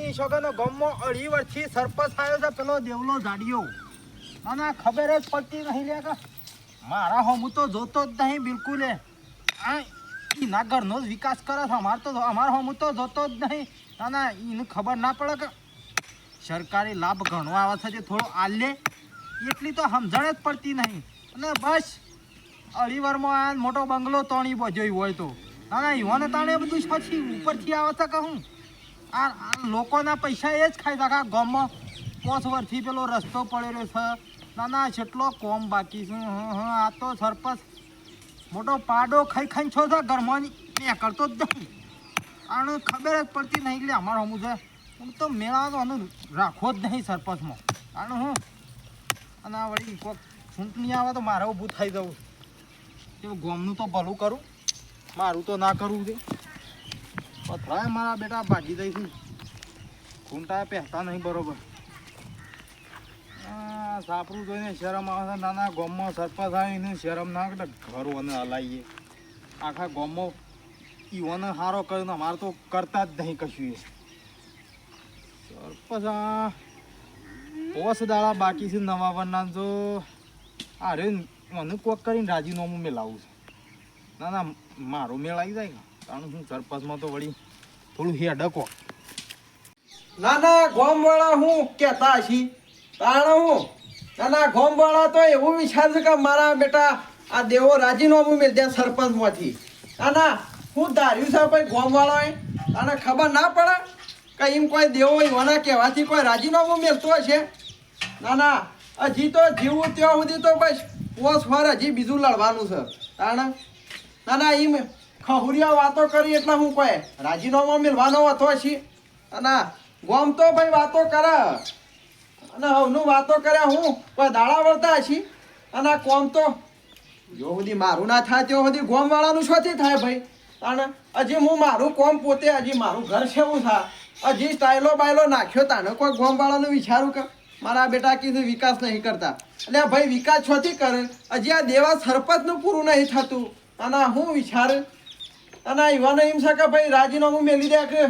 માની શોકનો ગમો 2.5 વર્ષથી સરપંચ આવ્યો છે પેલો દેવલો જાડિયો અને ખબર જ પડતી નહીં લે કે મારા હું તો જોતો જ નહીં બિલકુલ આ ના ઘરનો જ વિકાસ કરે છે અમારો હું તો જોતો જ નહીં ના એને ખબર ના પડે કે સરકારી લાભ ઘણો આવે છે જે થોડો આલે એટલી તો સમજણ જ પડતી નહીં અને બસ 2.5 વર્ષમાં આ મોટો બંગલો તોણી બજ્યો હોય તો ના યુવાને તાણે બધું પછી ઉપરથી આવે છે કે હું આ લોકોના પૈસા એ જ ખાઈ આખા ગામમાં 5 વર્ષથી પેલો રસ્તો પડેલો છે ના કેટલો કોમ બાકી છે આ તો સરપંચ મોટો પાડો ખાઈ ખાઈને છો છે ઘરમાં મેં કરતો જ નહીં આને ખબર જ પડતી નહીં એટલે અમારો હું છે હું તો મેળાનો રાખવો જ નહીં સરપંચમાં આને હું અને આ વળી કોઈક ચૂંટણી આવે તો મારે ઊભું થઈ જવું કે ગામનું તો ભલું કરું મારું તો ના કરવું છે પથરાય મારા બેટા ભાગી દઈશું ખૂંટા પહેરતા નહીં બરોબર સાપરું જોઈને શરમ આવે છે નાના ગામમાં સરપંચ આવીને શરમ ના કરે ઘરોને હલાવીએ આખા ગામમાં ઈઓને સારો કર્યો અમારે તો કરતા જ નહીં કશું એ સરપંચ આ 5 દાડા બાકી છે નવા વરના જો અરે મને કોક કરીને રાજીનામું મેલાવું છે ના મારો મેળ આવી જાય કારણ હું સરપંચમાં તો વળી થોડું હેડકો ના ગામવાળા હું કહેતા છી તાણ હું ના ગામવાળા તો એવું વિચાર છે કે મારા બેટા આ દેવો રાજીનામું મેળ દે સરપંચમાંથી ના હું ધાર્યું છે ભાઈ ગામવાળાએ અને ખબર ના પડે કે એમ કોઈ દેવો એવાના કહેવાથી કોઈ રાજીનામું મેળતો છે ના હજી તો જીવું ત્યાં સુધી તો બસ 5 વાર હજી બીજું લડવાનું છે તાણ ના એમ ખહુરિયા વાતો કરી એટલે હું કોઈ રાજીનામું મેળવાનો હતો છે અને ગોમ તો ભાઈ વાતો કરે અને હવનું વાતો કર્યા હું કોઈ દાડા વળતા છી અને કોમ તો જો સુધી મારું ના થાય ત્યાં સુધી ગોમ વાળાનું શોથી થાય ભાઈ તાને હજી હું મારું કોમ પોતે હજી મારું ઘર છે એવું થાય હજી સ્ટાઇલો બાયલો નાખ્યો તાને કોઈ ગોમ વાળાનું વિચારું કે મારા બેટા કીધું વિકાસ નહીં કરતા એટલે ભાઈ વિકાસ છોથી કરે હજી આ દેવા સરપંચનું પૂરું નહીં થતું અને હું વિચાર અને યુવાનો એમ છે કે ભાઈ રાજીનામું મેલી દે કે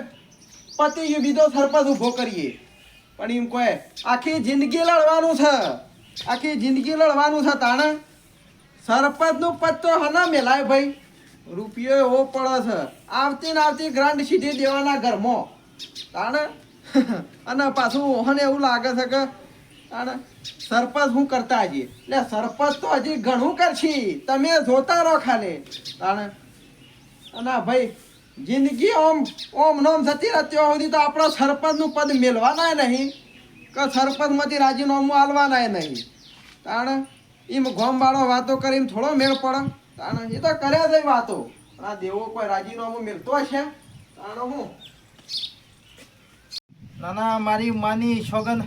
પતિ બીજો સરપંચ ઊભો કરીએ પણ એમ કોઈ આખી જિંદગી લડવાનું છે આખી જિંદગી લડવાનું છે તાણે સરપંચનું પદ તો હના મેલાય ભાઈ રૂપિયો એવો પડે છે આવતી ને આવતી ગ્રાન્ટ સીધી દેવાના ઘરમાં તાણે અને પાછું ઓહને એવું લાગે છે કે તાણે સરપંચ હું કરતા હજી એટલે સરપંચ તો હજી ઘણું કરશી તમે જોતા રહો ખાલી તાણે અને ભાઈ જિંદગી ઓમ નોમ થતી રહે ત્યાં સુધી તો આપણો સરપંચનું પદ મેળવાના નહીં કે સરપંચમાંથી રાજીનામું આલવાના નહીં તાણે એમ ગામવાળો વાતો કરીને થોડો મેળ પડે તાણે એ તો કર્યા જ વાતો આ દેવો કોઈ રાજીનામું મેળતો છે તાણે હું નાના મારી માની છોગન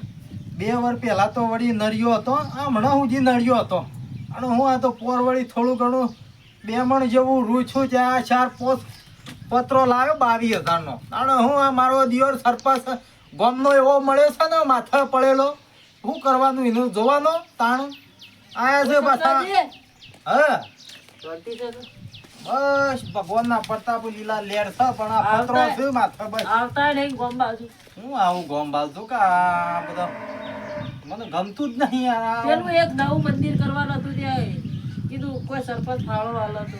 2 વર્ષ પહેલાં તો વળી નર્યો હતો હમણાં હું જે નર્યો હતો અને હું આ તો પોર વળી થોડું ઘણું 2 મણ જેવું રૂછું ત્યાં 4-5 પત્રો લાવ્યો 22,000નો અને હું આ મારો દિયોર સરપંચ ગામનો એવો મળ્યો છે ને માથે પડેલો શું કરવાનું એનું જોવાનો તાણ આયા છે પાછા હા બસ ભગવાનના પ્રતાપ લીલા લેર છે પણ આ પત્રો છે માથે બસ આવતા નહીં ગામ બાજુ હું આવું ગામ બાજુ કે આ બધો મને ગમતું જ નહીં યાર પેલું એક નવું મંદિર કરવાનું હતું ત્યાં કીધું કોઈ સરપંચ ફાળો આલો તો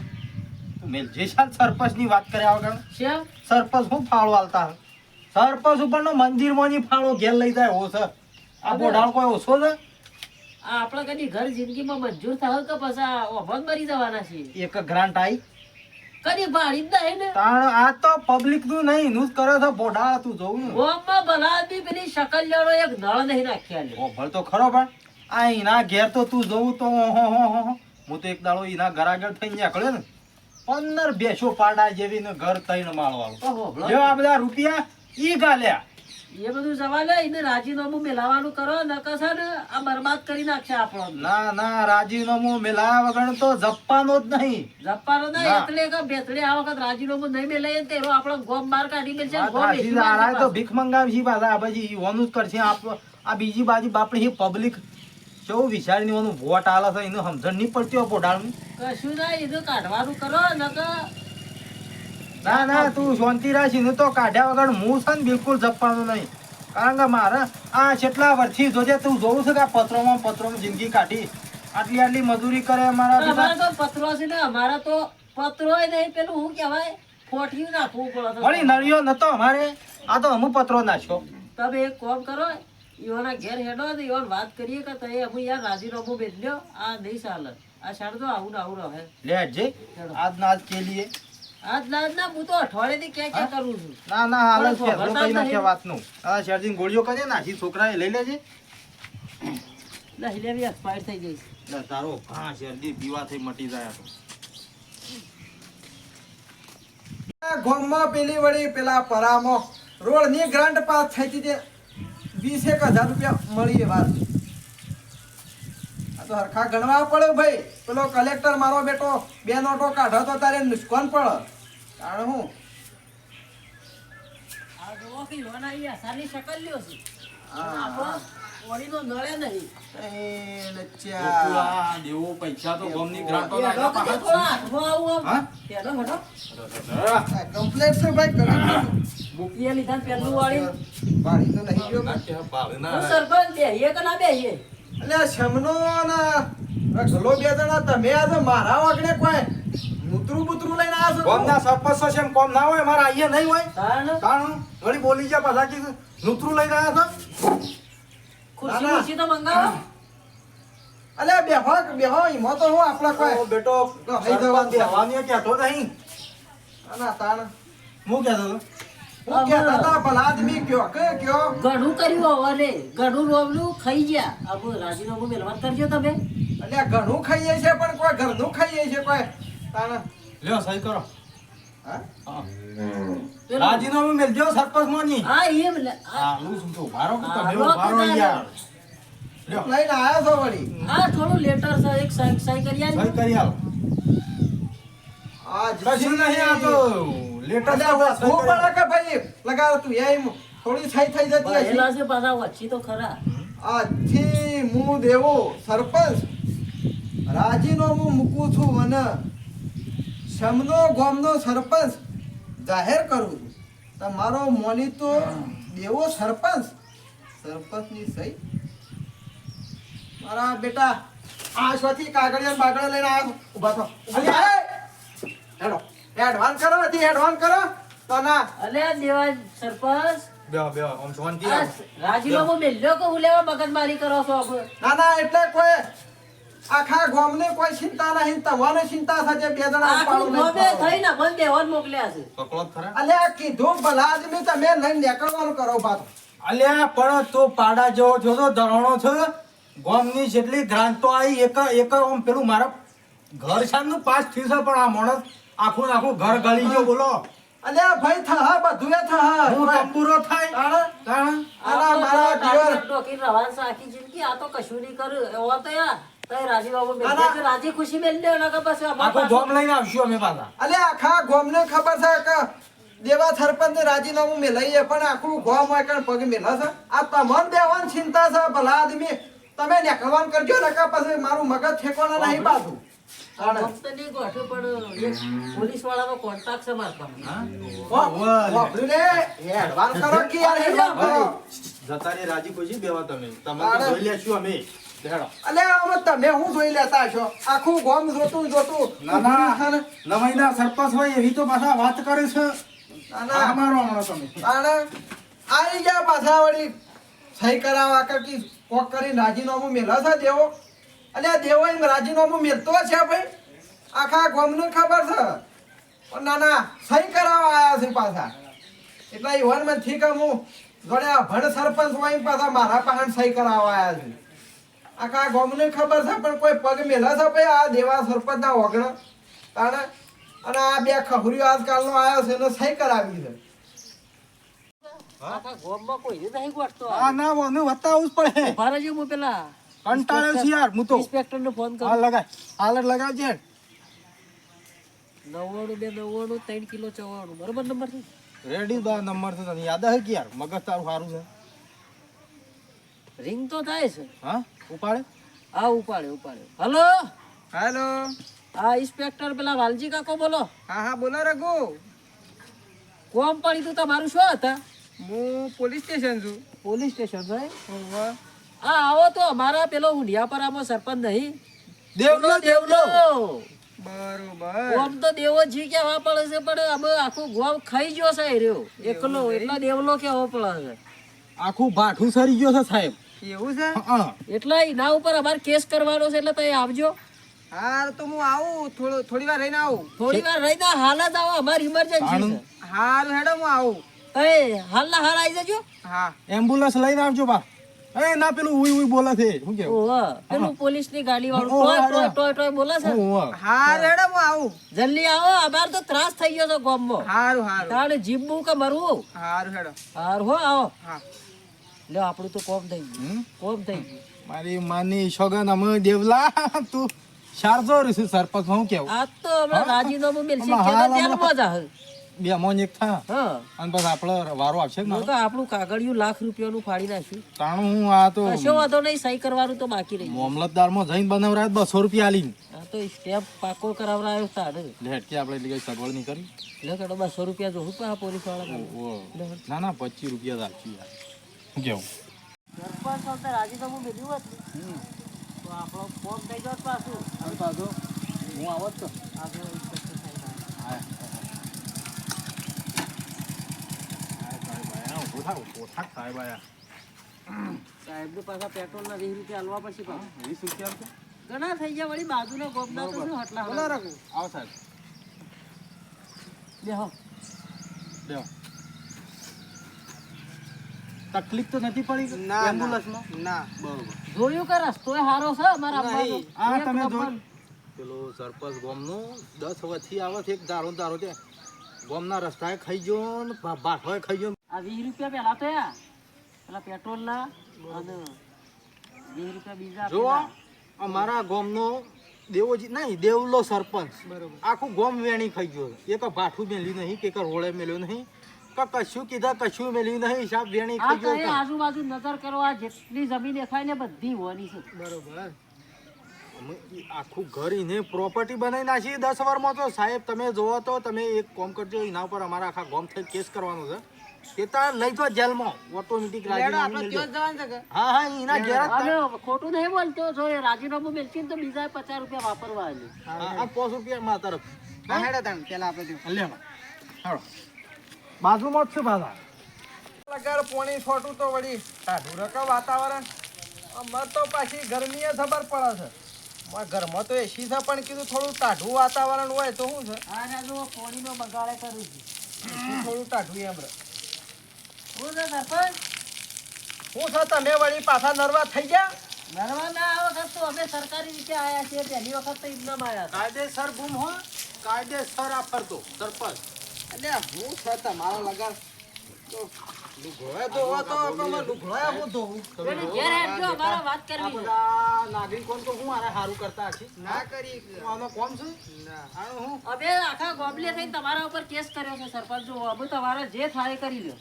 મેલ જે સાલ સરપંચની વાત કર્યા વગર શેમ સરપંચ હું ફાળો આલતા સરપંચ ઉપરનો મંદિરમાંની ફાળો ઘેર લઈ જાય હો છે આ બોડાળ કોઈ ઓછો છે આપણે કદી ઘર જિંદગીમાં મંજૂર થાય કે પછી ઓભન મરી જવાના છે એક ગ્રાન્ટ આવી કદી ભાડી જ નહીં ને તાણ આ તો પબ્લિક નું નહીં નું જ કરે છે બોડાળ તું જોઉં ને ગામમાં ભલા આદમી પેલી શકલિયાનો એક નળ નહીં નાખ્યા લે ઓભળ તો ખરો પણ આ એના ઘેર તો તું જોઉં તો હું તો એક દાડો એના ઘર આગળ થઈને નીકળ્યો ને 15 બેસો પાડા જેવી ને ઘર 3 માળવાળું જો આ બધા રૂપિયા ઈ ગાલ્યા એ બધું જવા લે એને રાજીનામું મેલાવાનું કરો નકર ને આ બરબાદ કરી નાખશે આપણો ના રાજીનામું મેલાયા વગર તો જપ્પાનો જ નહીં જપ્પાનો ના એટલે કે બેતડે આ વખત રાજીનામું નહીં મેલાય ને તેરો આપણો ગોમ બહાર કાઢી મેલશે તો ભીખ મંગાવી પાછા આ બાજી ઓનું જ કરશે આ બીજી બાજુ બાપડી પબ્લિક કેવું વિચારીને ઓનું વોટ આલે છે એનું સમજણ નહીં પડતી પોડાળનું કશું ના એનું કાઢવાનું કરો નકર ના તું શાંતિ રાખી ને તો કાઢ્યા વગર હું છે ને બિલકુલ જપવાનું નહીં કારણ કે મારે આ કેટલા વર્ષથી જોજે તું જોઉં છે કે આ પત્રોમાં જિંદગી કાઢી આટલી મજૂરી કરે અમારા અમારા તો પત્રો છે ને અમારા તો પત્રો નહીં પેલું શું કહેવાય ફોઠિયું નાખવું પડે વળી નળિયો નતો અમારે આ તો અમુક પત્રો નાખ્યો. તમે એક કામ કરો ઈવાના ઘેર હેડો ને ઈવાન વાત કરીએ કે તઈ અમે યાર રાજીનામું બેઠ્યો આ નહીં ચાલે આ શાળ તો આવું ને આવું રહે લે જે આજ ના આજ કે લીએ આજ ના હું તો અઠવાડિયેથી ક્યાં કરું છું ના ના હાલ પણ છે ખબર કઈ નાખે નહીં. વાતનું આ શેરજી ગોળીઓ કરે નાખી છોકરાએ લઈ લેજે. એટલે હિલેવી એક્સપાયર થઈ જઈશ લે તારો હા શેરજી પીવા થઈ મટી જાય તો ગામમાં પેલી વળી પેલા પરામાં રોડની ગ્રાન્ટ પાસ થઈ હતી તે 20,000 રૂપિયા મળી એ વાત આ તો હરખા ગણવા પડે ભાઈ પેલો કલેક્ટર મારો બેટો 2 નોટો કાઢો તો તારે નુકસાન પડે કારણ હું આ જોવો કે લોન આવી આસાની શકલ લ્યો છે હા. આપણો ઓળીનો નળે નહીં એ લચ્ચા દેવો પૈસા તો ગમની ગ્રાન્ટો એનો કદી થોડા હાથમાં આવું હા? આમ. પેલો હેડો. કમ્પ્લેટ છે ભાઈ કમ્પ્લેટ મૂકીએ લીધા ને પેલું વાળી. વાળી તો નહીં ગયો હું સરપંચ બેહીએ કે ના બેહીએ? એટલે શમનો ના ગલો 2 જણા તમે આ તો મારા વાગણે કોઈ મૂતરું બૂતરું લઈને આવ્યા છો કોમના સરપંચ છે એમ કોમ ના હોય મારા અહીંયા નહીં હોય કારણ કારણ વળી બોલી ગયા પાછા કે નૂતરું લઈને આવ્યા છો. ખુરશી ના, ના. ખુરશી તો મંગાવો. અલે બેહો ઈમો તો હું આપણા કોઈ ઓ બેટો તો હઈ જવા સરપંચ દે. બેહવાની કહેતો નહીં ના તાણ હું કહેતો હતો હું કહેતા હતા ભલા આદમી કયો કયો ઘણું કર્યું હવે રે. ઘણું રોવલું ખાઈ ગયા. હવે રાજીનામું મેલવાન કરજો તમે. એટલે ઘણું ખાઈએ છે પણ કોઈ ઘરનું ખાઈએ છે કોઈ તાણ લ્યો સહી કરો હા હા. પેલું- રાજીનામું મેલજો સરપંચ મોની હા એમ લે. હા હું શું તો ઉભારો કે હા, તમે લો ઉભારો તો યાર લ્યો લઈને આવ્યો છો વળી હા થોડું લેટર છે એક સહી કરી સહી આલજો. કરી આવો આ કશું નહીં આ તો લેટર એટલે હું પડે કે ભાઈ લગાવ તું એમ થોડી થઈ જતી હશે પહેલા છે પાછા વચ્ચી તો ખરા. આજથી હું દેવો સરપંચ રાજીનામું મૂકું છું અને શમનો ગામનો સરપંચ જાહેર કરું છું તમારો મોનીતો દેવો સરપંચની સહી મારા બેટા આ શોથી કાગળિયા ને બાગળિયા લઈને આવ્યો ઊભા થો હેડો એડવાન્સ કરો હતી એડવાન્સ કરો તો ના અલે દેવા સરપંચ બેહો બેહો આમ શાંતિ આ રાખો. રાજીનામું મેલ્યો કે હું લેવા મગજમારી કરો છો આપણે? ના ના એટલે કોઈ આખા ગામને કોઈ ચિંતા નહીં તમારે ચિંતા થશે 2 જણા આખું ઉપાડો લઈને ગમે ફરો. થઈને મને દેવાન મોકલ્યા છે. પકડો જ ખરા અલ્યા કીધું ભલા આદમી તમે લઈને નીકળવાનું કરો પાછો અલ્યા પણ તું પાડા જેવો છો તો ધરાણો છે ગામની જેટલી ગ્રાન્ટો આવી એક આમ પેલું મારા ઘર સામનું પાસ થયું છે પણ આ માણસ આખું ને આખું ઘર ગળી ગયો બોલો અલ્યા ભાઈ થા બધું એ થા હું તંબુરો થાય તાણે તાણ. આના મારા આ તો દીવર ટોકીને રવાન છે આખી જિંદગી. આ તો કશું નહીં કર્યું. એવો તો યાર તઈ રાજીનામું મેલ ના, ના. દે. રાજી ખુશી મેલ દે એના કે પછી અમારા આખું પાસે- ગામ લઈને આવશું અમે પાછા અલ્યા આખા ગામને ખબર છે કે દેવા સરપંચ ને રાજીનામું મેલાઈએ પણ આખું ગામ હોય કે પગ મેલા છે આ તમને દેવાની ચિંતા છે ભલા આદમી તમે નીકળવાનું કરજો નકા પછી મારું મગજ ઠેકવાના નહીં પાછું તાણે. આમ તો નહીં ગોઠવું પણ એક પોલીસવાળાનો કોન્ટ્રાક્ટ છે મારા પાસે. વાપર્યું ને એડવાન્સ કરો કે યાર એડવાન્સ કરો જતા રે રાજી ખુશી બેવા તમે તમે તાણે. તો જોઈ લેશું અમે દેખાડો. અલ્યા હવે તમે શું જોઈ લેતા છો આખું ગામ જોતું ના ના નવાઈના સરપંચ હોય એવી તો પાછા વાત કરે છે ના, ના. આ મારો હમણાં તમે તાણે આવી ગયા પાછા વળી સહી કરાવવા કે કોક કરી રાજીનામું મેલા છે દેવો અલ્યા દેવો એમ રાજીનામું મેલતો છે ભાઈ આખા ગામને ખબર છે પણ ના ના સહી કરાવવા આવ્યા છે પાછા એટલે ઈવન માં ઠીક હું જોડે આ ભણ સરપંચ હોય એમ પાછા મારા પાસે સહી કરાવવા આવ્યા છે આખા ગામને ખબર છે પણ કોઈ પગ મેલા છે ભાઈ આ દેવા સરપંચ ના ઓગણ તાણે અને આ 2 ખબરીઓ આજકાલનો આવ્યો છે એને સહી કરાવી છે આખા ગામમાં કોઈને નહીં ગોઠતો. આ ના મને બતાવવું જ પડે ઉભા રહેજો, હું પેલા કંટાળ્યો છું યાર હું તો ઇન્સ્પેક્ટરને ફોન કરું. હાલ લગાય હાલ જ લગાવજે 99 3 કિલો 94 બરોબર નંબર છે. રેડી દા નંબર છે તને યાદ હે કે યાર મગજ તારું સારું છે રિંગ તો થાય છે. હા ઉપાડે હા ઉપાડે. હલો હેલો હા ઇન્સ્પેક્ટર પેલા વાલજી કાકો બોલો. હા બોલો રઘુ કોમ પડી તું તમારું શું હતા? હું પોલીસ સ્ટેશન છું. પોલીસ સ્ટેશન ભાઈ ઓહો. હા આવો તો અમારા પેલો હુંડિયાપરામાં સરપંચ નહીં દેવલો દેવલો બરોબર. ગોમ તો દેવો જી કેવા પડે છે પણ અમે આખું ગોમ ખાઈ ગયો છે એ રહ્યો એકલો એટલા દેવલો કેવો પડે છે આખું ભાઠું સરી ગયો છે સાહેબ. એવું છે? હા એટલે એના ઉપર અમારે કેસ કરવાનો છે એટલે તમે આવજો હા તો હું આવું થોડી વાર રહીને આવું. થોડી વાર રહીને હાલ જ આવો અમારી ઇમરજન્સી છે હારું હેડો હું આવું. એ હાલના હાલ આવી જજો હા એમ્બ્યુલન્સ લઈને આવજો બા. એ ના પેલું ઉઈ ઉઈ બોલે છે શું કેવું? ઓહો પેલું પોલીસની ગાડી વાળું ઓહો, ટોય હાલો. ટોય ટોય ટોય બોલે છે ઓહો. હારું હેડો હું આવું. જલ્દી આવો અમારે તો ત્રાસ થઈ ગયો છે ગામમાં હારું હારું તાણે જીવવું કે મરવું હારું હેડો. હાર હો આવો હા લ્યો આપણું તો કોમ થઈ ગયું હમ? કોમ થઈ ગયું મારી માની સોગન અમે દેવલા તું શારજો રહીશું સરપંચ હું કેવું આજ તો હમણાં રાજીનામું મેલશે હમણાં કે હાલ જેલમાં જ આવે. બે મોન એક થા હા અને પછી આપણે વારો આવશે ને હું તો આપણું કાગળિયું લાખ રૂપિયાનું ફાડી નાખ્યું તાણું હું આ તો કશો વાંધો નહીં સહી કરવાનું તો બાકી રહી ગયું. મામલતદારમાં જઈને બનાવરાય 200 રૂપિયા આલીને આ તો સ્ટેપ પાકો કરાવડાયો તારે લેટકી આપણે એટલી કઈ સગવડ નહીં કરી. લે કડો 200 રૂપિયા જોઉં પા પોલીસ વાળા ઓહો. ના ના 25 રૂપિયા જ આપશું યાર શું કેવું? સરપંચ વખતે રાજીનામું મેળવ્યું હોત ને, તો આપણો ફોર્મ થઈ જાત પાછું હવે પાછો હું આવત તો આગળ ઇન્સ્પેક્ટર સાહેબ આવે. સાહેબને પાછા પેટ્રોલના 20 રૂપિયા આલવા પછી પાછા 20 રૂપિયા આપજો. ઘણા થઈ ગયા વળી બાજુના ગોમના તો શું હટલા બોલો રાખું. આવો સાહેબ બેહો બેહો. તકલીફ તો નથી પડી ના એમ્બ્યુલન્સમાં? ના બરોબર. જોયું કે રસ્તોય હારો છે અમારા નહીં. અંબાનો. આ એક તમે જો નંબર. પેલો સરપંચ ગોમનો 10 વર્ષથી આવે છે એક દારો ને દારો તે ગોમના રસ્તાએ ખાઈ ગયો ને બાઠોએ ખાઈ ગયો. આ 20 રૂપિયા પહેલા તો યા પેલા પેટ્રોલના અને 20 રૂપિયા બીજા જો આપેલા. અમારા ગોમનો દેવોજી નહીં દેવલો સરપંચ બરોબર. આખું ગોમ વેણી ખાઈ ગયો. એક ભાઠું મેલ્યું નહીં કે રોળે મેલ્યું નહીં કે કશું કીધા કશું મેલ્યું નહીં. હિસાબ વેણી આ ખાઈ તો એ ગયો. આજુબાજુ નજર કરો આ જેટલી જમીન દેખાય ને બધી હોવાની છે બરોબર. અમે ઈ આખું ઘર એને પ્રોપર્ટી બનાવી નાખી 10 વર્ષમાં. તો સાહેબ તમે જોવો તો તમે એક કામ કરજો એના ઉપર અમારા આખા ગોમ થઈ કેસ કરવાનો છે. તે તાર લઈ જો જેલમાં ઓટોમેટિક લેડો રાજીનામું આપણે મેલજો. ત્યાં જ જવાનું છે કે? હા હા એના ઘેર જ અમે ખોટું નહીં બોલતો જો એ રાજીનામું મેલશે ને તો બીજા 50 રૂપિયા વાપરવા આલે. આ 5 રૂપિયા મારા તરફ. હા હેડો તાણ પેલા આપણે ત્યાં. લે હાલો બાજુમાં જ છે પાછા. લગાડ પોણી છોટું તો વળી ટાઢું રકા વાતાવરણ અમાર તો પાછી ગરમીએ ખબર પડે છે. મારા ઘરમાં તો એસી છે પણ કીધું થોડું ટાઢું વાતાવરણ હોય તો શું છે આ ના જો પાણીનો બગાડે કરું છું થોડું ટાઢું એમ રહે. હું છે સરપંચ શું છે તમે વળી પાછા નરવા થઈ ગયા? નરવા ના આ વખત તો અમે સરકારી રીતે આયા છીએ પહેલી વખત તો ઇનામ આયા હતા. કાયદેસર ગુમ હો કાયદેસર આ ફરતો સરપંચ. એટલે હું છે તમારા લગાડ તો લુઘોય ધોવો તો તમે લુઘોય હું ધોવું? પેલી ઘેર હેડજો, અમારે વાત આ કરવી છે. બધા નાગરિકોને તો હું આને સારું કરતા હશે. ના કરી આનો કોમ છે ના. આનો હું અમે આખા ગોબલે થઈને તમારા ઉપર કેસ કર્યો છે સરપંચ જો અમે તમારે જે થાય એ કરી લો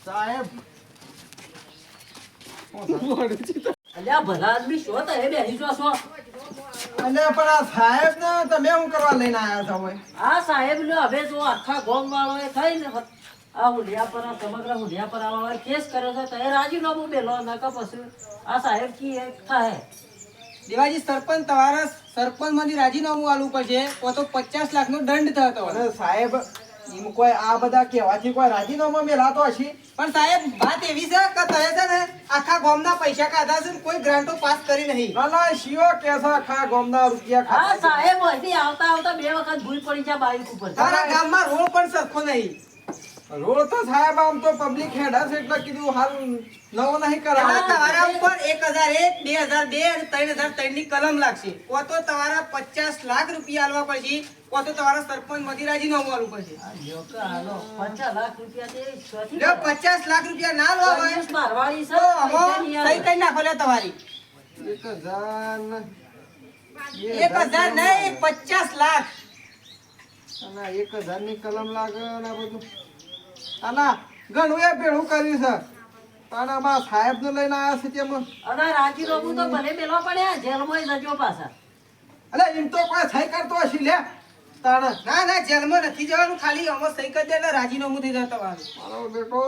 સાહેબ અલ્યા ભલા આદમી શું તો એ બેસી જો છો અને પણ આ સાહેબ ને તમે શું કરવા લઈને આવ્યા છો ભાઈ? આ સાહેબ ને હવે જો આખા ગોમ વાળો એ થઈને આ હુંડિયાપરા સમગ્ર હુંડિયાપરા વાળો કેસ કર્યો છે તો એ રાજીનામું મેલો નકા પછી આ સાહેબ કી એક થાય દેવાજી સરપંચ તમારા સરપંચ માંથી રાજીનામું આલવું પડશે તો 50 લાખ નો દંડ થતો અને સાહેબ એમ કોઈ આ બધા કહેવાથી કોઈ રાજીનામા મેલાતો હશે? પણ સાહેબ વાત એવી છે કે તમે છે ને આખા ગામના પૈસા કાઢા છે ને કોઈ ગ્રાન્ટો પાસ કરી નહીં. ના ના શિયો કે છે આખા ગામના રૂપિયા આ ખાતા છે. સાહેબ અહીંથી આવતા આવતા 2 વખત ભૂલ પડી જાય બાઈક ઉપર તારા ગામમાં રોડ પણ સરખો નહીં. રોડ તો સાહેબ આમ તો પબ્લિક હેડા છે એટલે કીધું હાલ નવો નહીં એમાં કરાવે. તમારા ઉપર 1001, 2002 અને 3003 ની કલમ લાગશે. કો તો તમારા 50 લાખ રૂપિયા આલવા પડશે, કો તો તમારા સરપંચ માંથી રાજીનામું આલવું પડશે. લ્યો કે હાલો 50 લાખ રૂપિયા તે શોથી જો 50 લાખ રૂપિયા ના લો હોય પોલીસ મારવાડી છે તો પૈસા અમો નહીં સહી આવે. કરી નાખો લે તમારી. 1000 1000 નહીં 50 લાખ. અને 1000 ની કલમ લાગે ને આ બધું. આના ઘણું એ ભેળું કર્યું છે પણ આમાં સાહેબ ને લઈને આવ્યા છે તેમાં. અને રાજીનામું તો ભલે મેલવા પડ્યા જેલમાં જજો પાછા અલે એમ તો કોઈ સહી કરતો હશે લે. તાણ ના ના જેલમાં નથી જવાનું, ખાલી આમાં સહી કરી દે એટલે રાજીનામું થઈ જાય તમારું. મારો બેટો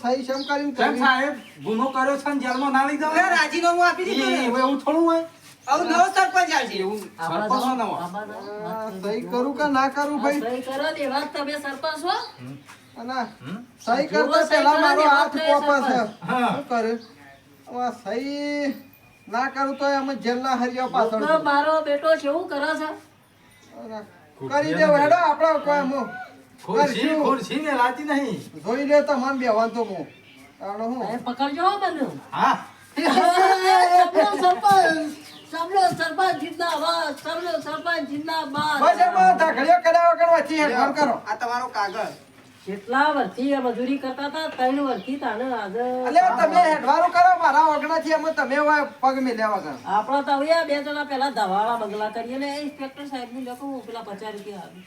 સહી શેમ કરીને કેમ કરી? સાહેબ ગુનો કર્યો છે ને જેલમાં ના લઈ જાવ એટલે રાજીનામું આપી દીધું ને. એવું થોડું હોય હવે નવો સરપંચ આવશે. એવું આમાં સરપંચ જાઓ, નવો. આમાં જાઓ, આ વાત સહી કરી કરું કે ના કરું આ ભાઈ? સહી કરો ને એવા જ તમે સરપંચ છો? અને હમ? સહી જેવો કરતા સહી પહેલા કરે મારો ને એવા હાથ જ થાય કોપે છે. સરપંચ. હા. શું કરે? હવે સહી ના કરું તો અમે જેલના હરિયા પાછળ લોકો મારો બેટો કેવું કરે છે? કરી દે હેડો આપણે કોઈ હું ખુરશી કરશું. ખુરશી ને લાતી નહીં. જોઈ લે તમામ બેવાન તો હું તાણો હું એ પકડજો હો મને. હા સાંભળો સરપંચ, સાંભળો સરપંચ જિંદાબાદ, સાંભળો સરપંચ જિંદાબાદ. બસ એમાં ધાકડીઓ કર્યા વગર વચ્ચે હેડફોન કરો. આ તમારો કાગળ. કેટલા વર્ષથી આ મજૂરી કરતા હતા? 3 વર્ષથી તાણે આજે અલ્યા તમે હેડવારું કરો મારા ઓગણાથી અમે તમે હોય પગ મેલ્યા વગર. આપણા તો હવે આ 2 જણા પહેલા ધવાળા બંગલા કરીએ ને ઇન્સ્પેક્ટર સાહેબ નું લખો હું પેલા 50 રૂપિયા આપી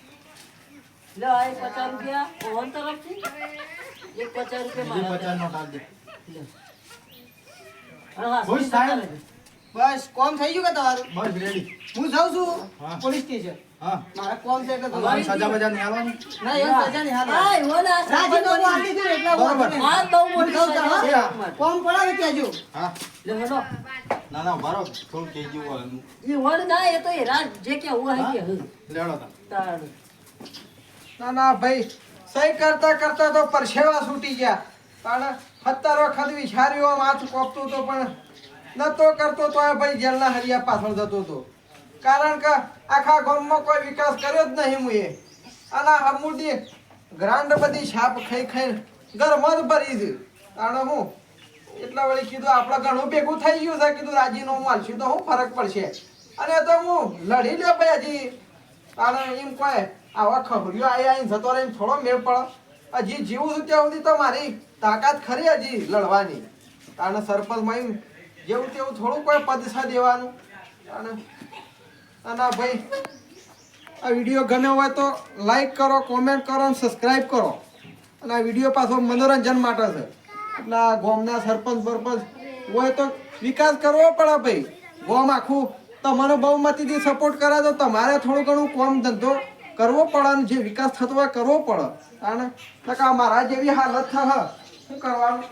લે. આ 50 રૂપિયા ઓવન તરફથી એક 50 રૂપિયા બીજી મારા 50 નોટ આપજે. લે. અને હા, ખુશ સાહેબ. બસ કોમ થઈ ગયું કે તમારું? બસ રેડી. હું જાઉં છું હા. Police station. હા મારા કોમ છે એટલે તમારી તમારી સજા બજા નહીં આલવાની. ના એવું સજા નહીં હાલ. હા, એવો ને આ સરપંચ રાજીનામું આપી બની. દીધું એટલે બરોબર. વાંધો નહીં. આ બહુ મોટી હું જાઉં સજા છું, છે હા. એકમાં. કોમ પડાવી કહેજો. હા લે હેડો. ના ના બરો થોડું કહી જેવું એ વડ ના એ તો એ રાત જે કે હું હે કે હું લેડો તા. તાણ. ના ના ભાઈ સહી કરતા કરતા તો પરસેવા છૂટી ગયા. પણ 17 વખત વિચાર્યું આમ હાથ કોપતું તો પણ નતો કરતો તો ભાઈ જેલના હરિયા પાછળ જતો હતો. કારણ કે આખા ગામમાં કોઈ વિકાસ કર્યો જ નહીં મુએ. અને હમુડી ગ્રાન્ડ બધી છાપ ખાઈ ખાઈ ઘરમાં જ ભરી છે. તાણે હું એટલા વળી કીધું આપણે ઘણું ભેગું થઈ ગયું છે. કીધું રાજીનામું આલશું તો શું ફરક પડશે. અને તો હું લડી લ્યો ભાઈ હજી. તાણે એમ કોઈ આવા ખબરીઓ આવીને જતો રહીને થોડો મેળ પડે. હજી જીવું છું ત્યાં સુધી તો મારી તાકાત ખરી હજી લડવાની. તાણે સરપંચમાં એમ જેવું તેવું થોડું કોઈ પદસા દેવાનું. અને ભાઈ આ વિડીયો ગમ્યો હોય તો લાઈક કરો, કોમેન્ટ કરો અને સબસ્ક્રાઈબ કરો. અને આ વિડીયો પાછો મનોરંજન માટે છે. એટલે આ ગામના સરપંચ બરપંચ હોય તો વિકાસ કરવો પડે ભાઈ. ગામ આખું તમારો બહુમતીથી સપોર્ટ કરે તો તમારે થોડું ઘણું કામ ધંધો કરવો પડે અને જે વિકાસ થતો હોય કરવો પડે. અને મારા જેવી હાલત થાય શું કરવાનું?